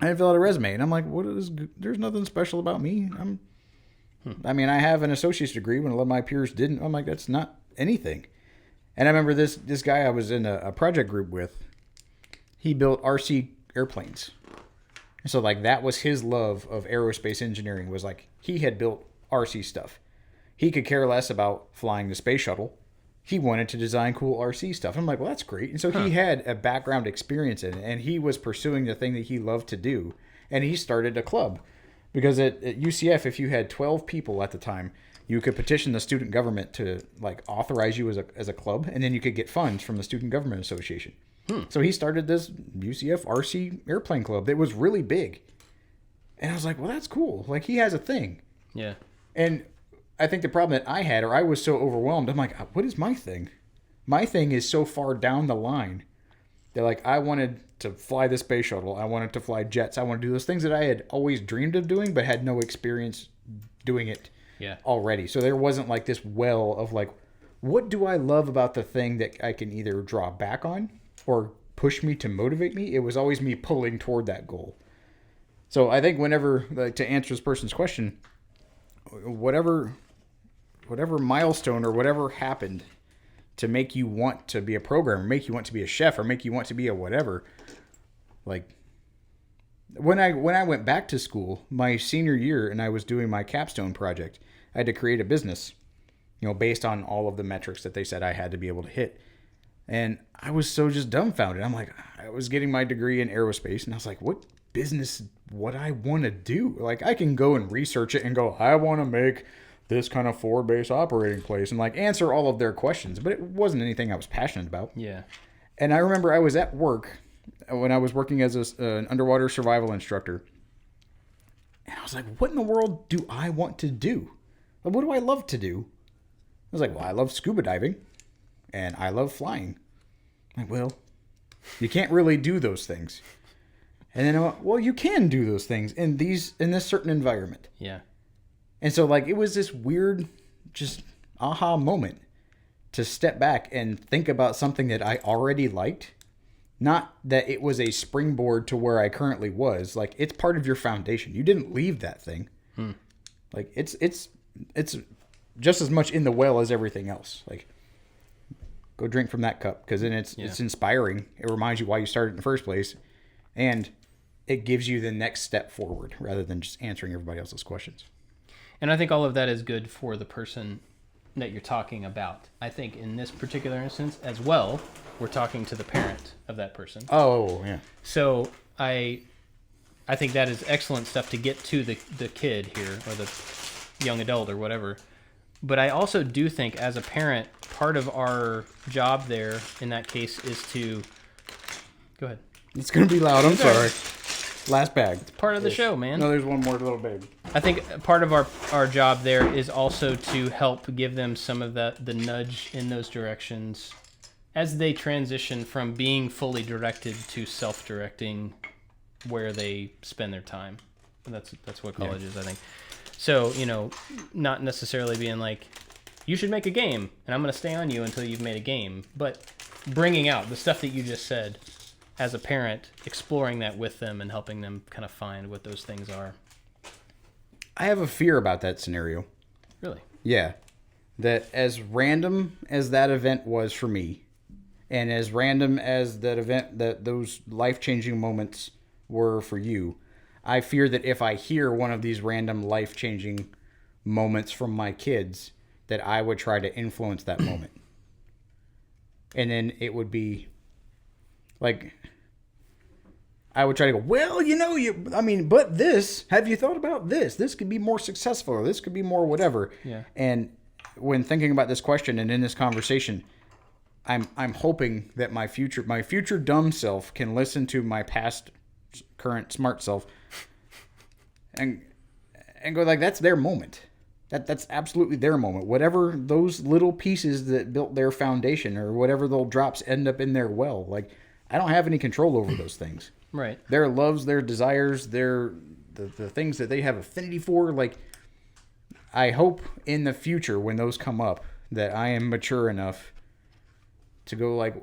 I had to fill out a resume, and I'm like, there's nothing special about me. I mean, I have an associate's degree when a lot of my peers didn't. I'm like, that's not anything. And I remember this guy I was in a project group with, he built RC airplanes. And so, like, that was his love of aerospace engineering, was like, he had built RC stuff. He could care less about flying the space shuttle. He wanted to design cool RC stuff. I'm like, well, that's great. And so he had a background experience in it, and he was pursuing the thing that he loved to do. And he started a club Because at UCF, if you had 12 people at the time, you could petition the student government to like authorize you as a club, and then you could get funds from the Student Government Association. So he started this UCF RC airplane club that was really big. And I was like, well, that's cool. Like, he has a thing. Yeah. And I think the problem that I had, or I was so overwhelmed, I'm like, what is my thing? My thing is so far down the line. They're like, I wanted to fly the space shuttle. I wanted to fly jets. I want to do those things that I had always dreamed of doing, but had no experience doing it already. So there wasn't like this well of like, what do I love about the thing that I can either draw back on or push me to motivate me? It was always me pulling toward that goal. So I think whenever, like, to answer this person's question, whatever milestone or whatever happened to make you want to be a programmer, make you want to be a chef, or make you want to be a whatever, like, when I went back to school my senior year and I was doing my capstone project, I had to create a business, based on all of the metrics that they said I had to be able to hit. And I was so just dumbfounded. I'm like, I was getting my degree in aerospace, and I was like, what business would I want to do? Like, I can go and research it and go, I want to make this kind of forward base operating place and like answer all of their questions, but it wasn't anything I was passionate about. Yeah. And I remember I was at work when I was working as an underwater survival instructor, and I was like, what in the world do I want to do? Like, what do I love to do? I was like, well, I love scuba diving and I love flying. I'm like, well, you can't really do those things. And then I went, well, you can do those things in this certain environment. Yeah. And so, like, it was this weird, just aha moment to step back and think about something that I already liked. Not that it was a springboard to where I currently was. Like, it's part of your foundation. You didn't leave that thing. Like, it's just as much in the well as everything else. Like, go drink from that cup, because then it's inspiring. It reminds you why you started in the first place. And it gives you the next step forward rather than just answering everybody else's questions. And I think all of that is good for the person that you're talking about. I think in this particular instance as well, we're talking to the parent of that person. Oh, yeah. So I think that is excellent stuff to get to the kid here, or the young adult or whatever. But I also do think as a parent, part of our job there in that case is to... Go ahead. It's going to be loud. I'm sorry. Last bag. It's part of the show, man. No, there's one more little bag. I think part of our job there is also to help give them some of the nudge in those directions as they transition from being fully directed to self-directing where they spend their time. That's what college is, I think. So, not necessarily being like, you should make a game, and I'm going to stay on you until you've made a game, but bringing out the stuff that you just said as a parent, exploring that with them and helping them kind of find what those things are. I have a fear about that scenario. Really? Yeah. That as random as that event was for me, and as random as that event, that those life-changing moments were for you, I fear that if I hear one of these random life-changing moments from my kids, that I would try to influence that moment. And then it would be like, I would try to go, well, but this, have you thought about this? This could be more successful, or this could be more whatever. Yeah. And when thinking about this question and in this conversation, I'm hoping that my future dumb self can listen to my past current smart self and go like, that's their moment. That's absolutely their moment. Whatever those little pieces that built their foundation, or whatever little drops end up in their well, like, I don't have any control over those things. Right. Their loves, their desires, the things that they have affinity for. Like, I hope in the future when those come up that I am mature enough to go like,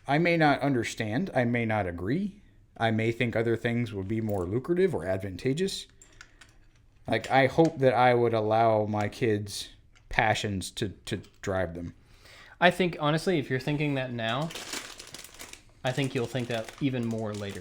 I may not understand, I may not agree, I may think other things would be more lucrative or advantageous. Like, I hope that I would allow my kids' passions to drive them. I think, honestly, if you're thinking that now, I think you'll think that even more later.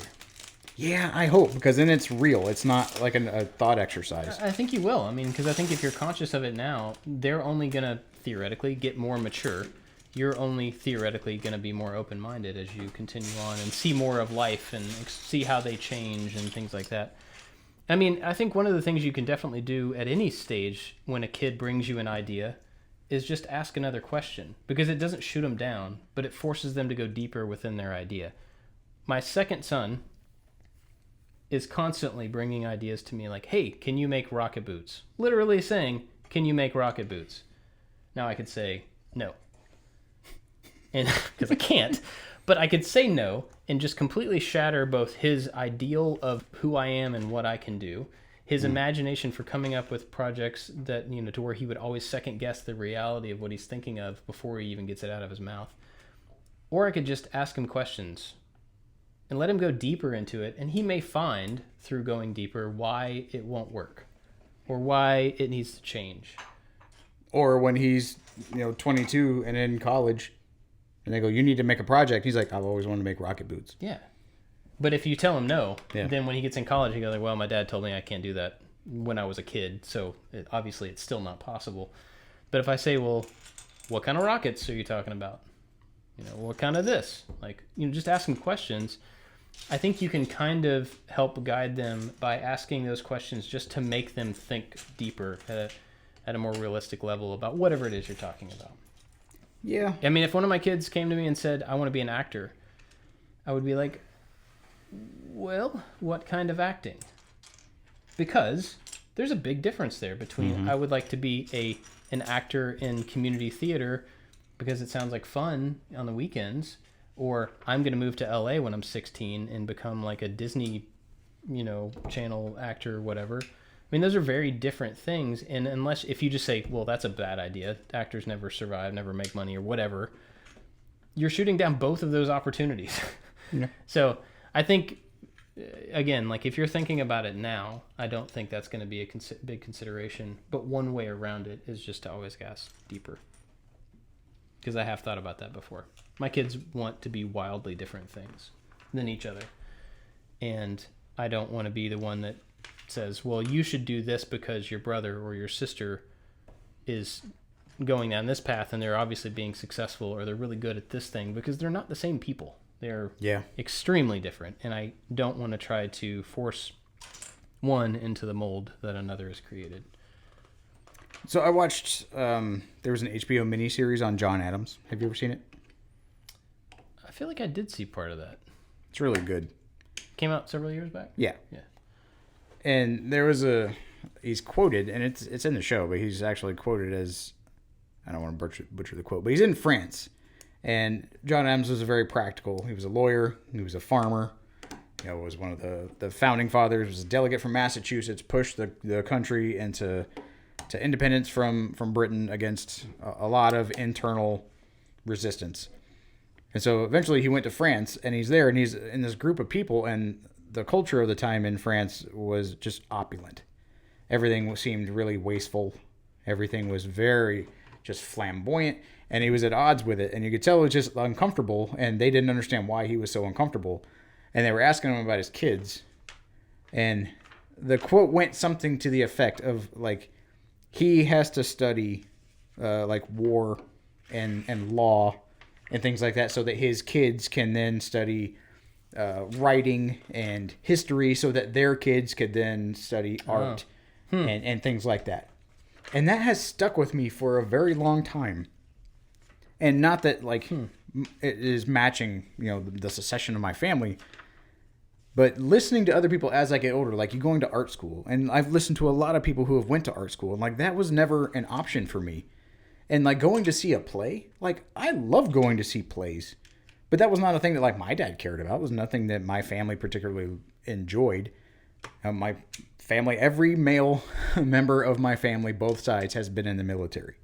Yeah, I hope, because then it's real. It's not like a thought exercise. I think you will. I mean, because I think if you're conscious of it now, they're only going to theoretically get more mature. You're only theoretically going to be more open-minded as you continue on and see more of life and see how they change and things like that. I mean, I think one of the things you can definitely do at any stage when a kid brings you an idea is just ask another question, because it doesn't shoot them down, but it forces them to go deeper within their idea. My second son is constantly bringing ideas to me like, hey, can you make rocket boots? Literally saying, can you make rocket boots? Now I could say no, and because I can't, but I could say no and just completely shatter both his ideal of who I am and what I can do, his imagination for coming up with projects that, to where he would always second guess the reality of what he's thinking of before he even gets it out of his mouth. Or I could just ask him questions and let him go deeper into it, and he may find, through going deeper, why it won't work or why it needs to change. Or when he's 22 and in college, and they go, you need to make a project. He's like, I've always wanted to make rocket boots. Yeah. But if you tell him no, then when he gets in college, he goes like, well, my dad told me I can't do that when I was a kid, so obviously it's still not possible. But if I say, well, what kind of rockets are you talking about? What kind of this? Like, just ask them questions. I think you can kind of help guide them by asking those questions just to make them think deeper at a more realistic level about whatever it is you're talking about. Yeah. I mean, if one of my kids came to me and said, I want to be an actor, I would be like, well, what kind of acting? Because there's a big difference there between I would like to be an actor in community theater because it sounds like fun on the weekends, or I'm going to move to LA when I'm 16 and become like a Disney, channel actor or whatever. I mean, those are very different things. And if you just say, well, that's a bad idea, actors never survive, never make money or whatever, you're shooting down both of those opportunities. Yeah. So I think, again, like if you're thinking about it now, I don't think that's going to be a big consideration. But one way around it is just to always ask deeper. Because I have thought about that before. My kids want to be wildly different things than each other. And I don't want to be the one that says, well, you should do this because your brother or your sister is going down this path and they're obviously being successful or they're really good at this thing, because they're not the same people. They're extremely different. And I don't want to try to force one into the mold that another has created. So I watched, there was an HBO miniseries on John Adams. Have you ever seen it? I feel like I did see part of that. It's really good. Came out several years back? Yeah. Yeah. And there was he's quoted, and it's in the show, but he's actually quoted as, I don't want to butcher the quote, but he's in France. And John Adams was very practical. He was a lawyer. He was a farmer. Was one of the founding fathers. Was a delegate from Massachusetts. Pushed the country into independence from Britain against a lot of internal resistance. And so eventually he went to France, and he's there, and he's in this group of people, and the culture of the time in France was just opulent. Everything seemed really wasteful. Everything was very just flamboyant, and he was at odds with it, and you could tell it was just uncomfortable, and they didn't understand why he was so uncomfortable. And they were asking him about his kids, and the quote went something to the effect of, like, he has to study like war and law and things like that so that his kids can then study writing and history so that their kids could then study art and things like that. And that has stuck with me for a very long time. And not that like it is matching, the succession of my family, but listening to other people as I get older, like you going to art school, and I've listened to a lot of people who have went to art school, and like that was never an option for me. And like going to see a play, like I love going to see plays, but that was not a thing that like my dad cared about. It was nothing that my family particularly enjoyed. My family, every male member of my family, both sides, has been in the military.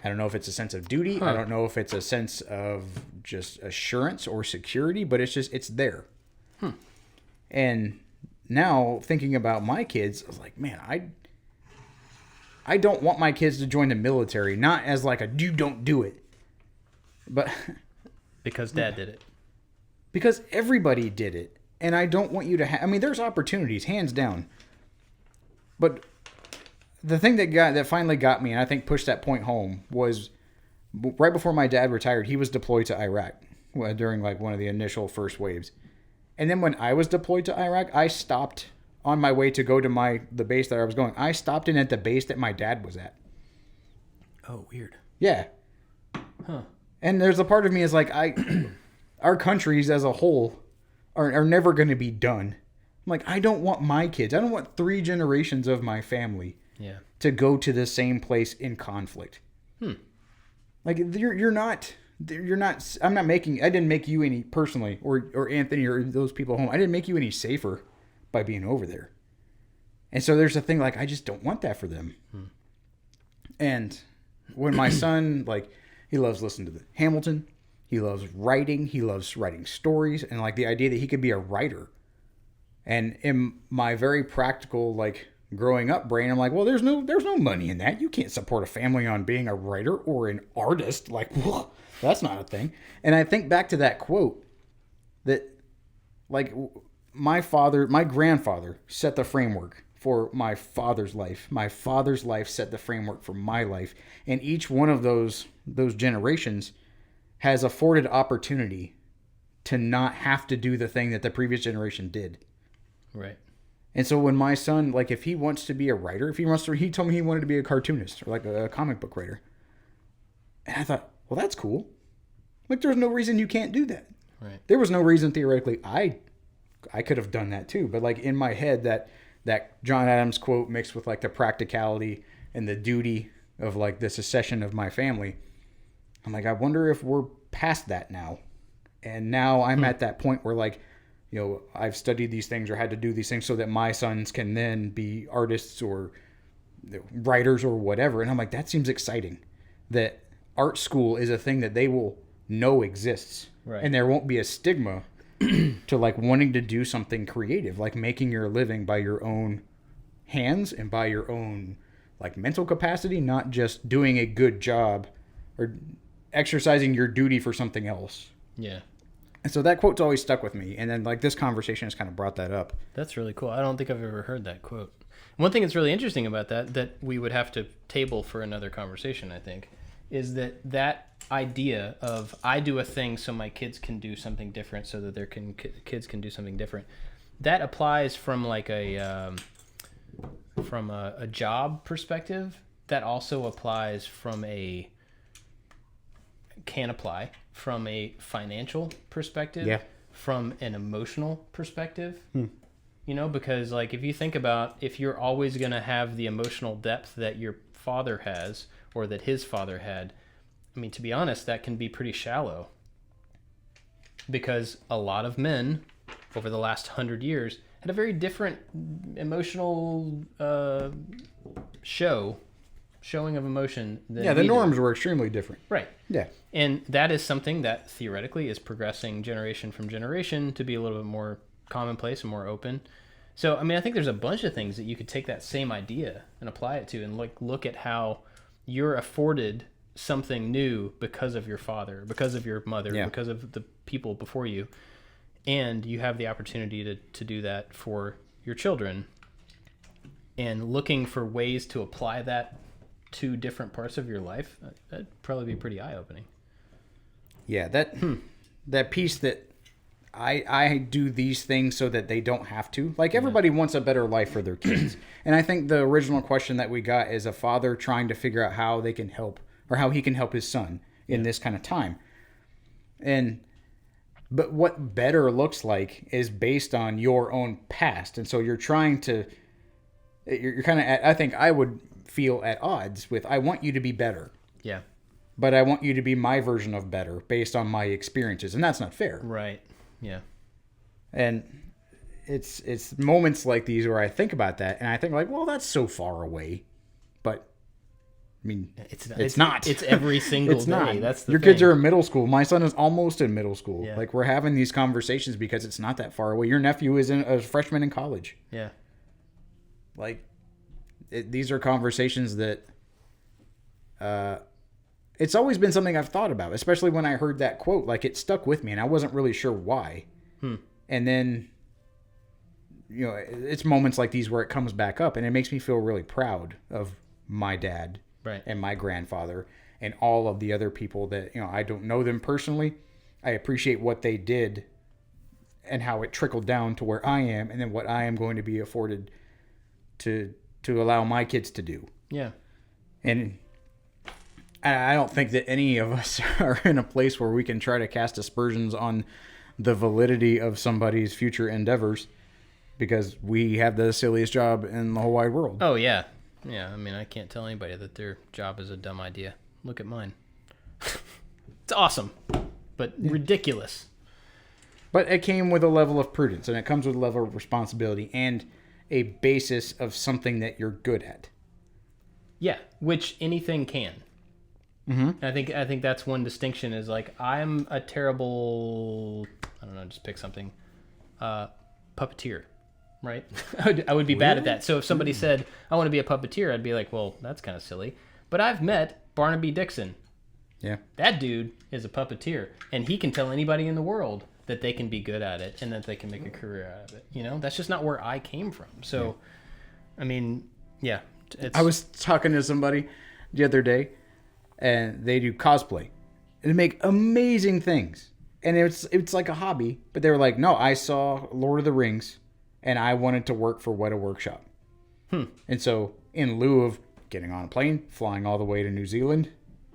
I don't know if it's a sense of duty. I don't know if it's a sense of just assurance or security, but it's there. And now thinking about my kids, I was like, man, I don't want my kids to join the military, not as like you don't do it, but because dad did it. Because everybody did it. And I don't want you to I mean, there's opportunities, hands down. But the thing that finally got me, and I think pushed that point home, was right before my dad retired, he was deployed to Iraq during like one of the initial first waves. And then when I was deployed to Iraq, I stopped on my way to go to the base that I was going, I stopped in at the base that my dad was at. Oh, weird. Yeah. Huh. And there's a part of me is like, our countries as a whole are never going to be done. I'm like, I don't want my kids. I don't want 3 generations of my family to go to the same place in conflict. Like you're not. I'm not making. I didn't make you any personally, or Anthony, or those people home. I didn't make you any safer by being over there. And so there's a thing like I just don't want that for them. And when my son, like, he loves listening to the Hamilton, he loves writing, he loves writing stories, and like the idea that he could be a writer. And in my very practical, like, growing up brain, I'm like, well, there's no money in that. You can't support a family on being a writer or an artist. Like, that's not a thing. And I think back to that quote that, like, my grandfather set the framework for my father's life. My father's life set the framework for my life. And each one of those generations has afforded opportunity to not have to do the thing that the previous generation did. Right. And so when my son, like, if he wants to be a writer, he told me he wanted to be a cartoonist or like a comic book writer. And I thought, well, that's cool. Like, there's no reason you can't do that. Right. There was no reason theoretically I could have done that too. But like in my head, that John Adams quote mixed with like the practicality and the duty of like the succession of my family. I'm like, I wonder if we're past that now. And now I'm at that point where, like, you know, I've studied these things or had to do these things so that my sons can then be artists or writers or whatever. And I'm like, that seems exciting. That art school is a thing that they will know exists. Right. And there won't be a stigma to like wanting to do something creative, like making your living by your own hands and by your own like mental capacity, not just doing a good job or exercising your duty for something else. Yeah. And so that quote's always stuck with me. And then like this conversation has kind of brought that up. That's really cool. I don't think I've ever heard that quote. One thing that's really interesting about that we would have to table for another conversation, I think, is that idea of I do a thing so my kids can do something different, so that their kids can do something different. That applies from like a job perspective. That also applies can apply from a financial perspective, from an emotional perspective. You know, because like if you think about, if you're always going to have the emotional depth that your father has or that his father had, I mean, to be honest, that can be pretty shallow, because a lot of men over the last 100 years had a very different emotional showing of emotion than the norms were extremely different. Right. Yeah. And that is something that theoretically is progressing generation from generation to be a little bit more commonplace and more open. So, I mean, I think there's a bunch of things that you could take that same idea and apply it to, and like look at how you're afforded something new because of your father, because of your mother, because of the people before you, and you have the opportunity to do that for your children, and looking for ways to apply that to different parts of your life, that'd probably be pretty eye-opening. Yeah, that piece that I do these things so that they don't have to. Like, everybody wants a better life for their kids. And I think the original question that we got is a father trying to figure out how they can help, or how he can help his son in this kind of time. But what better looks like is based on your own past. And so you're kind of at, I think I would feel at odds with, I want you to be better. Yeah. But I want you to be my version of better based on my experiences. And that's not fair. Right. Yeah. And it's moments like these where I think about that and I think like, well, that's so far away. But I mean, it's not. It's every single it's day. Not. That's the Your thing. Kids are in middle school. My son is almost in middle school. Yeah. Like, we're having these conversations because it's not that far away. Your nephew is a freshman in college. Yeah. Like, these are conversations that it's always been something I've thought about, especially when I heard that quote. Like, it stuck with me and I wasn't really sure why. And then, you know, it's moments like these where it comes back up and it makes me feel really proud of my dad. Right. And my grandfather and all of the other people that, you know, I don't know them personally. I appreciate what they did and how it trickled down to where I am, and then what I am going to be afforded to allow my kids to do. Yeah. And I don't think that any of us are in a place where we can try to cast aspersions on the validity of somebody's future endeavors, because we have the silliest job in the whole wide world. Oh, yeah. Yeah, I mean, I can't tell anybody that their job is a dumb idea. Look at mine. It's awesome, but ridiculous. But it came with a level of prudence, and it comes with a level of responsibility and a basis of something that you're good at. Yeah, which anything can. Mm-hmm. I think that's one distinction is like, I'm a terrible, I don't know, just pick something, puppeteer, right? I would be bad at that. So if somebody said, I want to be a puppeteer, I'd be like, well, that's kind of silly. But I've met Barnaby Dixon. Yeah. That dude is a puppeteer, and he can tell anybody in the world that they can be good at it and that they can make a career out of it. You know, that's just not where I came from. So, I mean, yeah. I was talking to somebody the other day, and they do cosplay, and they make amazing things. And it's like a hobby, but they were like, no, I saw Lord of the Rings, and I wanted to work for Weta Workshop. And so, in lieu of getting on a plane, flying all the way to New Zealand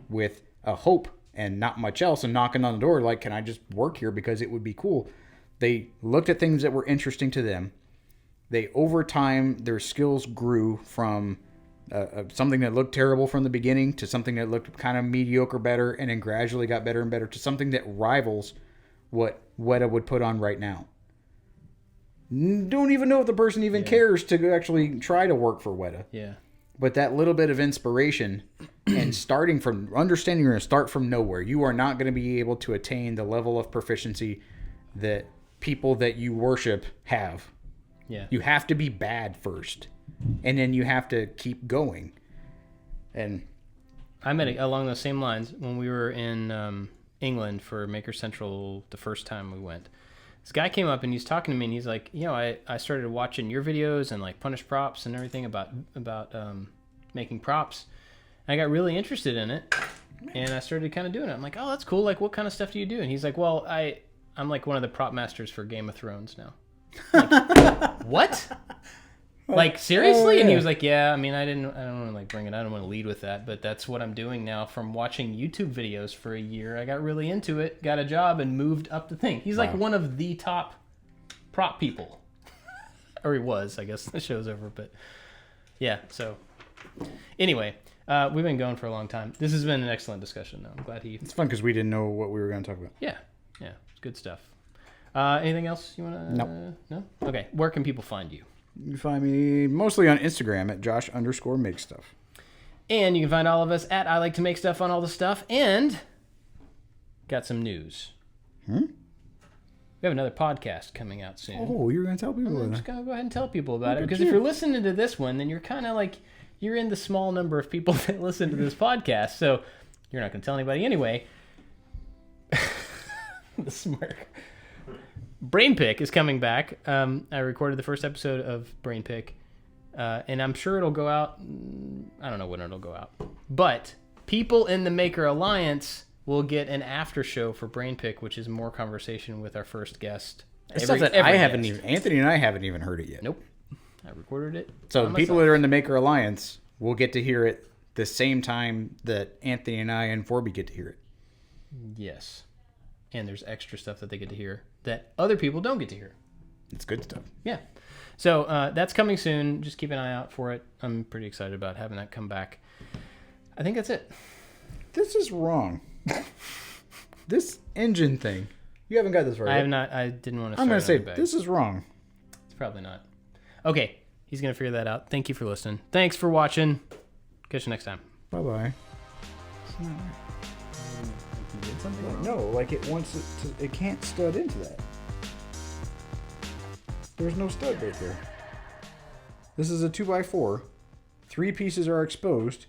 with a hope and not much else, and knocking on the door like, can I just work here because it would be cool? They looked at things that were interesting to them. They, over time, their skills grew from something that looked terrible from the beginning to something that looked kind of mediocre better, and then gradually got better and better to something that rivals what Weta would put on right now. Don't even know if the person even cares to actually try to work for Weta. Yeah. But that little bit of inspiration and starting from understanding you're going to start from nowhere. You are not going to be able to attain the level of proficiency that people that you worship have. Yeah. You have to be bad first, and then you have to keep going. And I met along those same lines when we were in England for Maker Central the first time we went. This guy came up and he's talking to me and he's like, you know, I started watching your videos and like Punish Props and everything about making props. And I got really interested in it, and I started kind of doing it. I'm like, oh, that's cool. Like, what kind of stuff do you do? And he's like, well, I'm like one of the prop masters for Game of Thrones now. Like, what? Like, seriously? Yeah. And he was like, yeah, I mean, I don't want to like bring it, I don't want to lead with that, but that's what I'm doing now. From watching YouTube videos for a year, I got really into it, got a job, and moved up the thing. He's like one of the top prop people. Or he was, I guess. The show's over, but yeah, so anyway, we've been going for a long time. This has been an excellent discussion, though. I'm glad it's fun because we didn't know what we were going to talk about. Yeah, it's good stuff. Anything else you want to... No? Okay, where can people find you? You can find me mostly on Instagram at Josh_makes_stuff. And you can find all of us at I Like to Make Stuff on all the stuff. And got some news. We have another podcast coming out soon. Oh, you're going to tell people I'm about just that? going to go ahead and tell people about it. Because if you're listening to this one, then you're kind of like, you're in the small number of people that listen to this podcast. So you're not going to tell anybody anyway. The smirk. Brain Pick is coming back. I recorded the first episode of Brain Pick, and I'm sure it'll go out. I don't know when it'll go out, but people in the Maker Alliance will get an after show for Brain Pick, which is more conversation with our first guest. Stuff that I haven't even, Anthony and I haven't even heard it yet. Nope, I recorded it. So people that are in the Maker Alliance will get to hear it the same time that Anthony and I and Forby get to hear it. Yes, and there's extra stuff that they get to hear that other people don't get to hear. It's good stuff. Yeah. So that's coming soon. Just keep an eye out for it. I'm pretty excited about having that come back. I think that's it. This is wrong. This engine thing. You haven't got this right. I have not. I didn't want to start. I'm going to say, back. this is wrong. It's probably not. Okay. He's going to figure that out. Thank you for listening. Thanks for watching. Catch you next time. Bye-bye. No, like it wants it to, it can't stud into that. There's no stud right there. This is a 2x4. 3 pieces are exposed.